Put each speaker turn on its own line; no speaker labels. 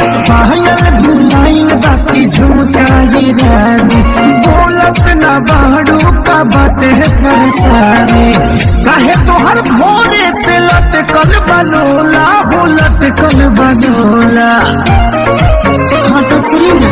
पायल भुलाइल बाकी झुमकाई रानी बोलत ना बाड़ू का बात है परेशानी काहे तोहर भोरे से लटकल बनोला हो लटकल बनोला।
हाँ तो सुनी ना